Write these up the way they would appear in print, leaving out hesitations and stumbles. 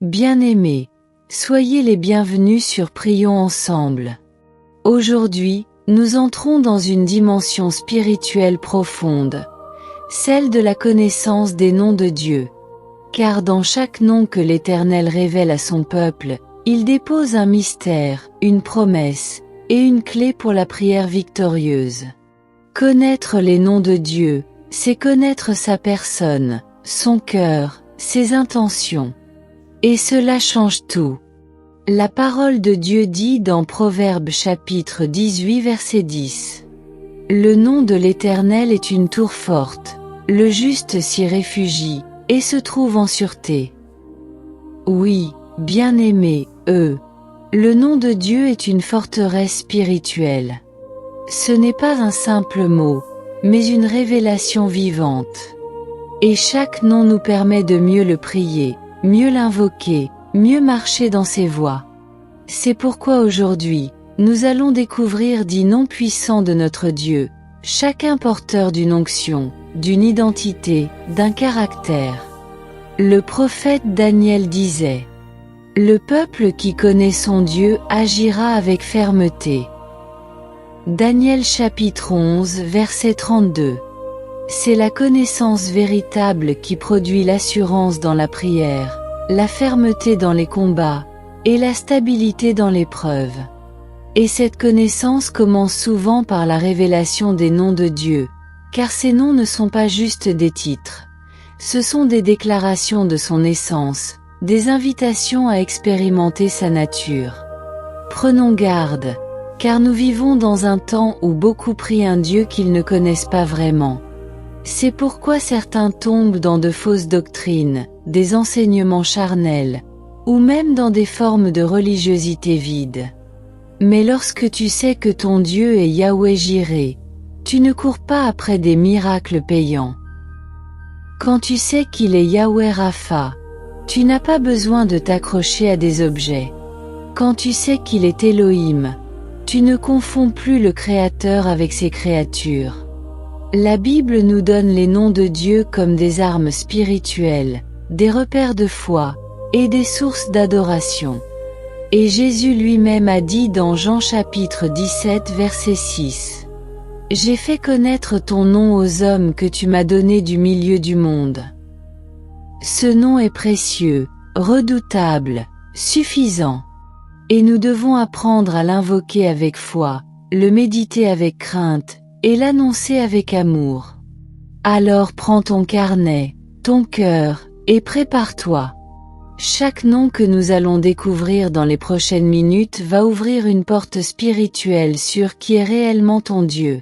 Bien-aimés, soyez les bienvenus sur Prions ensemble. Aujourd'hui, nous entrons dans une dimension spirituelle profonde, celle de la connaissance des noms de Dieu. Car dans chaque nom que l'Éternel révèle à son peuple, il dépose un mystère, une promesse, et une clé pour la prière victorieuse. Connaître les noms de Dieu, c'est connaître sa personne, son cœur, ses intentions. Et cela change tout. La parole de Dieu dit dans Proverbes chapitre 18 verset 10. Le nom de l'Éternel est une tour forte, le juste s'y réfugie, et se trouve en sûreté. Oui, bien-aimés, le nom de Dieu est une forteresse spirituelle. Ce n'est pas un simple mot, mais une révélation vivante. Et chaque nom nous permet de mieux le prier, mieux l'invoquer, mieux marcher dans ses voies. C'est pourquoi aujourd'hui, nous allons découvrir 10 noms puissants de notre Dieu, chacun porteur d'une onction, d'une identité, d'un caractère. Le prophète Daniel disait : « Le peuple qui connaît son Dieu agira avec fermeté. » Daniel chapitre 11 verset 32. C'est la connaissance véritable qui produit l'assurance dans la prière, la fermeté dans les combats, et la stabilité dans l'épreuve. Et cette connaissance commence souvent par la révélation des noms de Dieu, car ces noms ne sont pas juste des titres. Ce sont des déclarations de son essence, des invitations à expérimenter sa nature. Prenons garde, car nous vivons dans un temps où beaucoup prient un Dieu qu'ils ne connaissent pas vraiment. C'est pourquoi certains tombent dans de fausses doctrines, des enseignements charnels, ou même dans des formes de religiosité vide. Mais lorsque tu sais que ton Dieu est Yahweh Jireh, tu ne cours pas après des miracles payants. Quand tu sais qu'il est Yahweh Rapha, tu n'as pas besoin de t'accrocher à des objets. Quand tu sais qu'il est Elohim, tu ne confonds plus le Créateur avec ses créatures. La Bible nous donne les noms de Dieu comme des armes spirituelles, des repères de foi, et des sources d'adoration. Et Jésus lui-même a dit dans Jean chapitre 17 verset 6. « J'ai fait connaître ton nom aux hommes que tu m'as donnés du milieu du monde. » Ce nom est précieux, redoutable, suffisant. Et nous devons apprendre à l'invoquer avec foi, le méditer avec crainte, et l'annoncer avec amour. Alors prends ton carnet, ton cœur, et prépare-toi. Chaque nom que nous allons découvrir dans les prochaines minutes va ouvrir une porte spirituelle sur qui est réellement ton Dieu.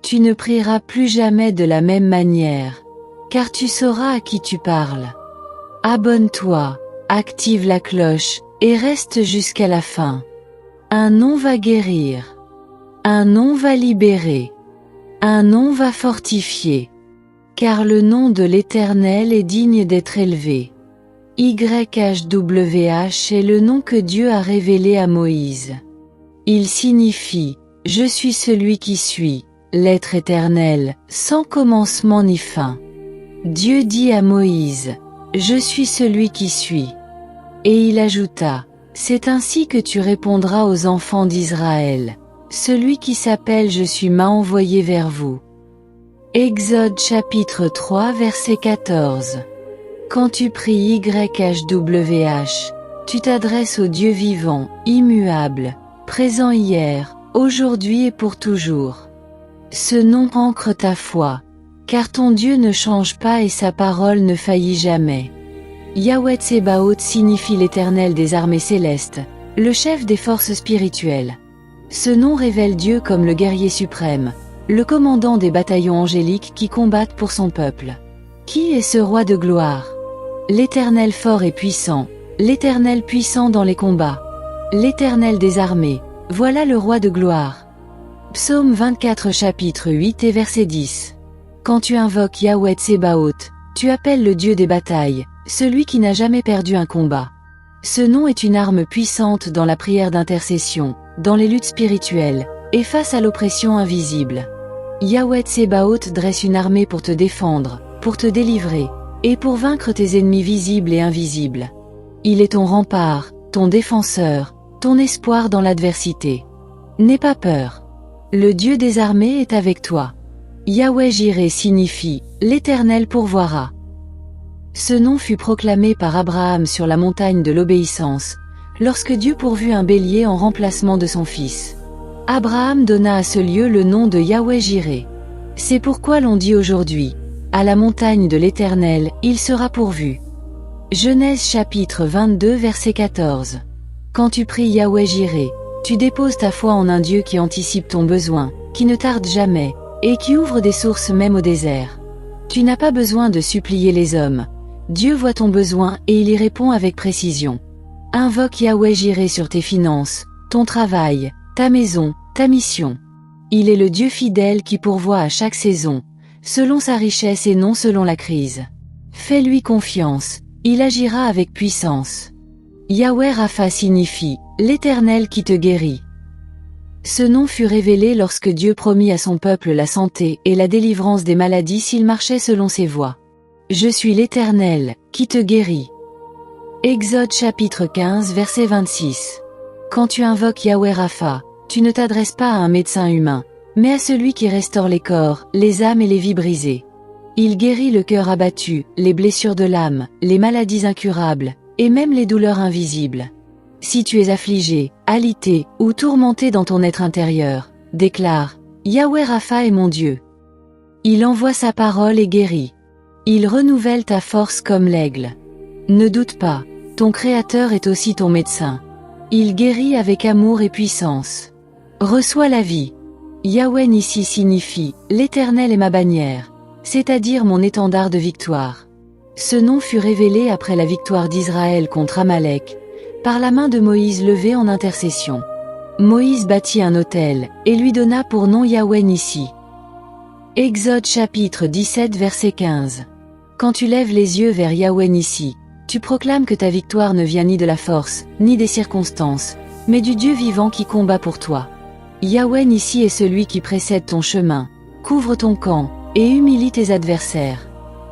Tu ne prieras plus jamais de la même manière, car tu sauras à qui tu parles. Abonne-toi, active la cloche, et reste jusqu'à la fin. Un nom va guérir. Un nom va libérer. Un nom va fortifier. Car le nom de l'Éternel est digne d'être élevé. YHWH est le nom que Dieu a révélé à Moïse. Il signifie « Je suis celui qui suis », l'être éternel, sans commencement ni fin. Dieu dit à Moïse « Je suis celui qui suis ». Et il ajouta « C'est ainsi que tu répondras aux enfants d'Israël. Celui qui s'appelle Je suis m'a envoyé vers vous. » Exode chapitre 3 verset 14. Quand tu pries YHWH, tu t'adresses au Dieu vivant, immuable, présent hier, aujourd'hui et pour toujours. Ce nom ancre ta foi, car ton Dieu ne change pas et sa parole ne faillit jamais. Yahweh Tsebaoth signifie l'Éternel des armées célestes, le chef des forces spirituelles. Ce nom révèle Dieu comme le guerrier suprême, le commandant des bataillons angéliques qui combattent pour son peuple. Qui est ce roi de gloire? L'Éternel fort et puissant, l'Éternel puissant dans les combats. L'Éternel des armées, voilà le roi de gloire. Psaume 24 chapitre 8 et verset 10. Quand tu invoques Yahweh Tsebaoth, tu appelles le Dieu des batailles, celui qui n'a jamais perdu un combat. Ce nom est une arme puissante dans la prière d'intercession, dans les luttes spirituelles, et face à l'oppression invisible. Yahweh Tsebaoth dresse une armée pour te défendre, pour te délivrer, et pour vaincre tes ennemis visibles et invisibles. Il est ton rempart, ton défenseur, ton espoir dans l'adversité. N'aie pas peur. Le Dieu des armées est avec toi. Yahweh Jireh signifie « l'Éternel pourvoira ». Ce nom fut proclamé par Abraham sur la montagne de l'obéissance, lorsque Dieu pourvut un bélier en remplacement de son fils. Abraham donna à ce lieu le nom de Yahweh Jireh. C'est pourquoi l'on dit aujourd'hui, à la montagne de l'Éternel, il sera pourvu. Genèse chapitre 22 verset 14. Quand tu pries Yahweh Jireh, tu déposes ta foi en un Dieu qui anticipe ton besoin, qui ne tarde jamais, et qui ouvre des sources même au désert. Tu n'as pas besoin de supplier les hommes. Dieu voit ton besoin et il y répond avec précision. Invoque Yahweh Jireh sur tes finances, ton travail, ta maison, ta mission. Il est le Dieu fidèle qui pourvoit à chaque saison, selon sa richesse et non selon la crise. Fais-lui confiance, il agira avec puissance. Yahweh Rapha signifie « l'Éternel qui te guérit ». Ce nom fut révélé lorsque Dieu promit à son peuple la santé et la délivrance des maladies s'il marchait selon ses voies. Je suis l'Éternel, qui te guérit. Exode chapitre 15 verset 26. Quand tu invoques Yahweh Rapha, tu ne t'adresses pas à un médecin humain, mais à celui qui restaure les corps, les âmes et les vies brisées. Il guérit le cœur abattu, les blessures de l'âme, les maladies incurables, et même les douleurs invisibles. Si tu es affligé, alité, ou tourmenté dans ton être intérieur, déclare « Yahweh Rapha est mon Dieu ». Il envoie sa parole et guérit. Il renouvelle ta force comme l'aigle. Ne doute pas, ton Créateur est aussi ton médecin. Il guérit avec amour et puissance. Reçois la vie. Yahweh Nissi signifie « l'Éternel est ma bannière », c'est-à-dire mon étendard de victoire. Ce nom fut révélé après la victoire d'Israël contre Amalek, par la main de Moïse levée en intercession. Moïse bâtit un autel, et lui donna pour nom Yahweh Nissi. Exode chapitre 17 verset 15. Quand tu lèves les yeux vers Yahweh Nissi, tu proclames que ta victoire ne vient ni de la force, ni des circonstances, mais du Dieu vivant qui combat pour toi. Yahweh Nissi est celui qui précède ton chemin, couvre ton camp, et humilie tes adversaires.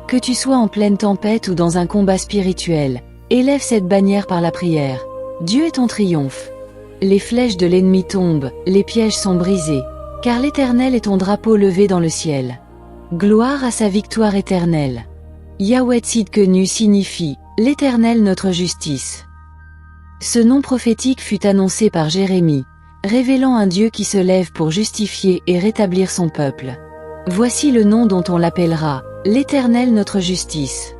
Que tu sois en pleine tempête ou dans un combat spirituel, élève cette bannière par la prière. Dieu est ton triomphe. Les flèches de l'ennemi tombent, les pièges sont brisés, car l'Éternel est ton drapeau levé dans le ciel. Gloire à sa victoire éternelle. Yahweh Tzidkenu signifie « l'Éternel notre justice ». Ce nom prophétique fut annoncé par Jérémie, révélant un Dieu qui se lève pour justifier et rétablir son peuple. Voici le nom dont on l'appellera, l'Éternel notre justice.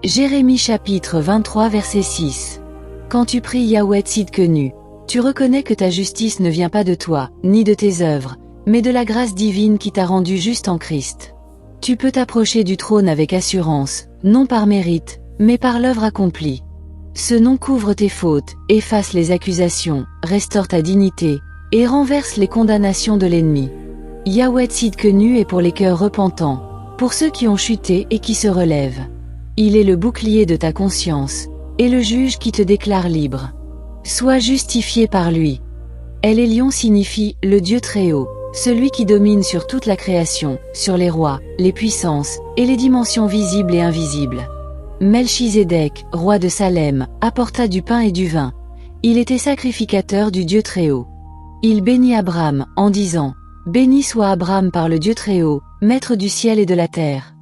Jérémie chapitre 23 verset 6. Quand tu pries Yahweh Tzidkenu, tu reconnais que ta justice ne vient pas de toi, ni de tes œuvres, mais de la grâce divine qui t'a rendu juste en Christ. Tu peux t'approcher du trône avec assurance, non par mérite, mais par l'œuvre accomplie. Ce nom couvre tes fautes, efface les accusations, restaure ta dignité, et renverse les condamnations de l'ennemi. Yahweh Tzidkenu est pour les cœurs repentants, pour ceux qui ont chuté et qui se relèvent. Il est le bouclier de ta conscience, et le juge qui te déclare libre. Sois justifié par lui. El Elyon signifie « le Dieu très haut », celui qui domine sur toute la création, sur les rois, les puissances, et les dimensions visibles et invisibles. Melchizedek, roi de Salem, apporta du pain et du vin. Il était sacrificateur du Dieu très haut. Il bénit Abraham, en disant « Béni soit Abraham par le Dieu très haut, maître du ciel et de la terre ».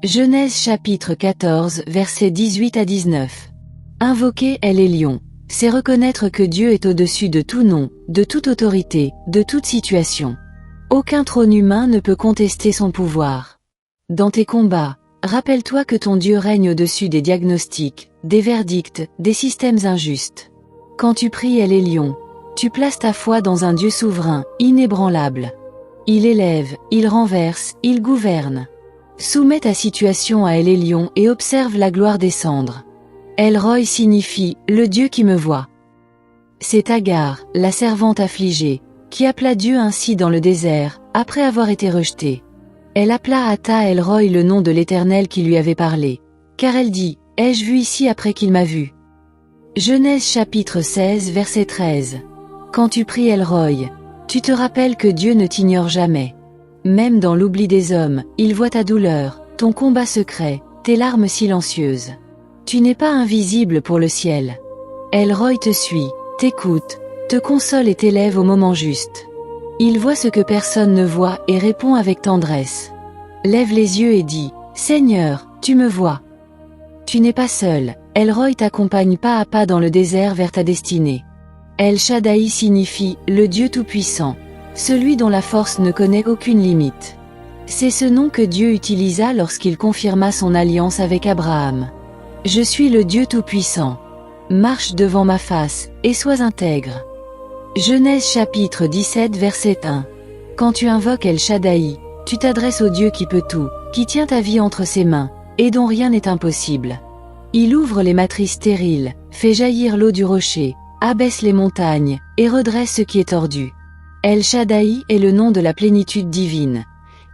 Genèse chapitre 14 versets 18 à 19. Invoquer El Elyon, c'est reconnaître que Dieu est au-dessus de tout nom, de toute autorité, de toute situation. Aucun trône humain ne peut contester son pouvoir. Dans tes combats, rappelle-toi que ton Dieu règne au-dessus des diagnostics, des verdicts, des systèmes injustes. Quand tu pries El Elyon, tu places ta foi dans un Dieu souverain, inébranlable. Il élève, il renverse, il gouverne. Soumets ta situation à El Elyon et observe la gloire descendre. El Roi signifie « le Dieu qui me voit ». C'est Agar, la servante affligée, qui appela Dieu ainsi dans le désert, après avoir été rejetée. Elle appela Ata El Roi le nom de l'Éternel qui lui avait parlé, car elle dit « ai-je vu ici après qu'il m'a vu ?» Genèse chapitre 16 verset 13. Quand tu pries El Roi, tu te rappelles que Dieu ne t'ignore jamais. Même dans l'oubli des hommes, il voit ta douleur, ton combat secret, tes larmes silencieuses. Tu n'es pas invisible pour le ciel. El Roi te suit, t'écoute, te console et t'élève au moment juste. Il voit ce que personne ne voit et répond avec tendresse. Lève les yeux et dis, Seigneur, tu me vois. Tu n'es pas seul, El Roi t'accompagne pas à pas dans le désert vers ta destinée. El Shaddai signifie « le Dieu Tout-Puissant », celui dont la force ne connaît aucune limite. C'est ce nom que Dieu utilisa lorsqu'il confirma son alliance avec Abraham. Je suis le Dieu Tout-Puissant. Marche devant ma face, et sois intègre. Genèse chapitre 17 verset 1. Quand tu invoques El Shaddai, tu t'adresses au Dieu qui peut tout, qui tient ta vie entre ses mains, et dont rien n'est impossible. Il ouvre les matrices stériles, fait jaillir l'eau du rocher, abaisse les montagnes, et redresse ce qui est tordu. El Shaddai est le nom de la plénitude divine.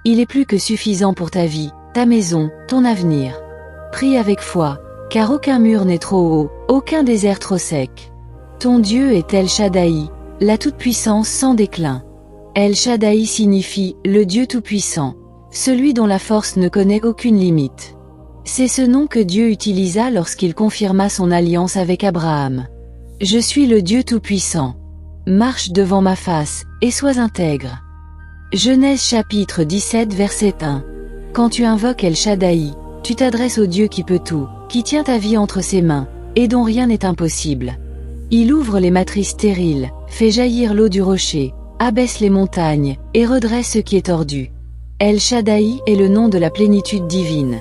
Il est plus que suffisant pour ta vie, ta maison, ton avenir. Prie avec foi, car aucun mur n'est trop haut, aucun désert trop sec. Ton Dieu est El Shaddai, la toute-puissance sans déclin. El Shaddai signifie « le Dieu Tout-Puissant », celui dont la force ne connaît aucune limite. C'est ce nom que Dieu utilisa lorsqu'il confirma son alliance avec Abraham. Je suis le Dieu Tout-Puissant. Marche devant ma face, et sois intègre. Genèse chapitre 17 verset 1. Quand tu invoques El Shaddai, tu t'adresses au Dieu qui peut tout, qui tient ta vie entre ses mains, et dont rien n'est impossible. Il ouvre les matrices stériles, fait jaillir l'eau du rocher, abaisse les montagnes, et redresse ce qui est tordu. El Shaddai est le nom de la plénitude divine.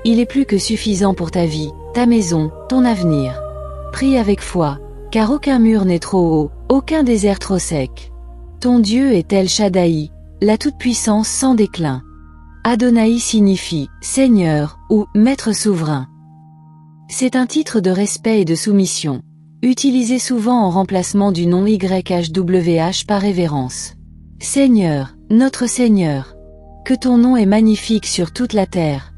Il est plus que suffisant pour ta vie, ta maison, ton avenir. Prie avec foi, car aucun mur n'est trop haut, aucun désert trop sec. Ton Dieu est El Shaddai, la toute-puissance sans déclin. Adonai signifie « Seigneur » ou « Maître souverain ». C'est un titre de respect et de soumission, utilisé souvent en remplacement du nom YHWH par révérence. Seigneur, notre Seigneur. Que ton nom est magnifique sur toute la terre.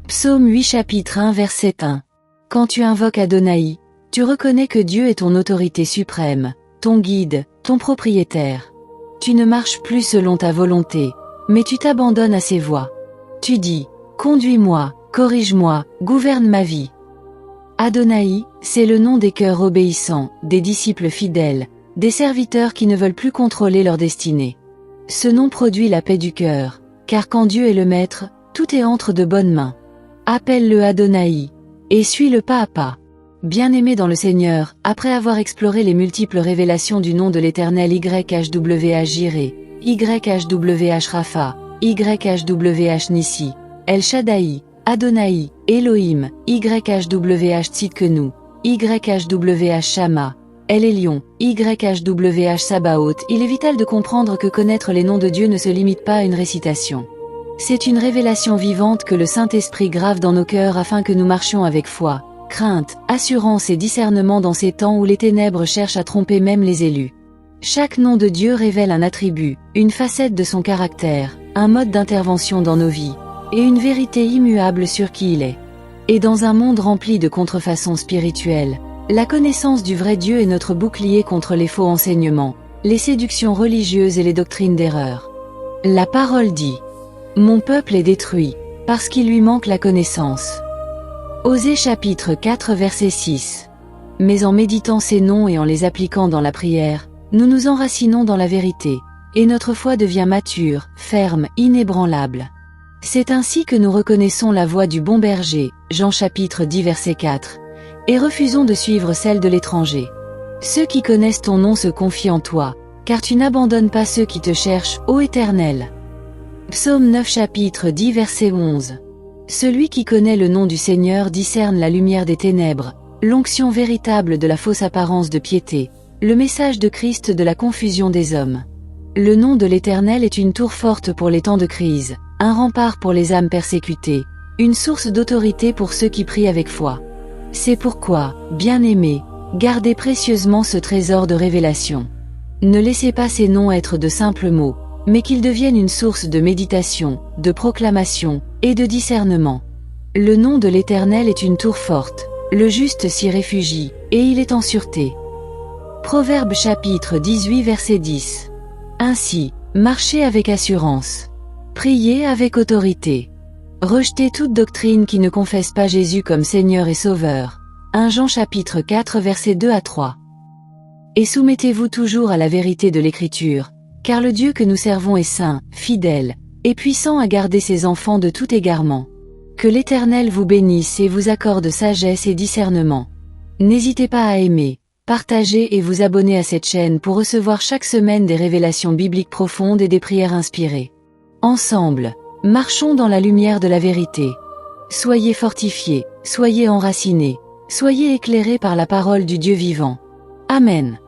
Psaume 8 chapitre 1 verset 1. Quand tu invoques Adonai, tu reconnais que Dieu est ton autorité suprême, ton guide, ton propriétaire. Tu ne marches plus selon ta volonté, mais tu t'abandonnes à ses voies. Tu dis, conduis-moi, corrige-moi, gouverne ma vie. Adonai, c'est le nom des cœurs obéissants, des disciples fidèles, des serviteurs qui ne veulent plus contrôler leur destinée. Ce nom produit la paix du cœur, car quand Dieu est le maître, tout est entre de bonnes mains. Appelle-le Adonai, et suis-le pas à pas. Bien-aimé dans le Seigneur, après avoir exploré les multiples révélations du nom de l'Éternel YHWH Jireh, YHWH Rapha, YHWH Nissi, El Shaddai, Adonai, Elohim, YHWH Tzidkenu, YHWH Shama, El Elyon, YHWH Sabaoth, il est vital de comprendre que connaître les noms de Dieu ne se limite pas à une récitation. C'est une révélation vivante que le Saint-Esprit grave dans nos cœurs afin que nous marchions avec foi, crainte, assurance et discernement dans ces temps où les ténèbres cherchent à tromper même les élus. Chaque nom de Dieu révèle un attribut, une facette de son caractère, un mode d'intervention dans nos vies, et une vérité immuable sur qui il est. Et dans un monde rempli de contrefaçons spirituelles, la connaissance du vrai Dieu est notre bouclier contre les faux enseignements, les séductions religieuses et les doctrines d'erreur. La parole dit « Mon peuple est détruit, parce qu'il lui manque la connaissance ». Osée chapitre 4 verset 6. Mais en méditant ces noms et en les appliquant dans la prière, nous nous enracinons dans la vérité, et notre foi devient mature, ferme, inébranlable. C'est ainsi que nous reconnaissons la voix du bon berger, Jean chapitre 10 verset 4, et refusons de suivre celle de l'étranger. Ceux qui connaissent ton nom se confient en toi, car tu n'abandonnes pas ceux qui te cherchent, ô Éternel. Psaume 9 chapitre 10 verset 11. Celui qui connaît le nom du Seigneur discerne la lumière des ténèbres, l'onction véritable de la fausse apparence de piété, le message de Christ de la confusion des hommes. Le nom de l'Éternel est une tour forte pour les temps de crise, un rempart pour les âmes persécutées, une source d'autorité pour ceux qui prient avec foi. C'est pourquoi, bien-aimés, gardez précieusement ce trésor de révélation. Ne laissez pas ces noms être de simples mots, mais qu'ils deviennent une source de méditation, de proclamation, et de discernement. Le nom de l'Éternel est une tour forte, le juste s'y réfugie, et il est en sûreté. Proverbe chapitre 18 verset 10. Ainsi, marchez avec assurance. Priez avec autorité. Rejetez toute doctrine qui ne confesse pas Jésus comme Seigneur et Sauveur. 1 Jean chapitre 4 versets 2 à 3. Et soumettez-vous toujours à la vérité de l'Écriture, car le Dieu que nous servons est saint, fidèle, et puissant à garder ses enfants de tout égarement. Que l'Éternel vous bénisse et vous accorde sagesse et discernement. N'hésitez pas à aimer, partager et vous abonner à cette chaîne pour recevoir chaque semaine des révélations bibliques profondes et des prières inspirées. Ensemble, marchons dans la lumière de la vérité. Soyez fortifiés, soyez enracinés, soyez éclairés par la parole du Dieu vivant. Amen.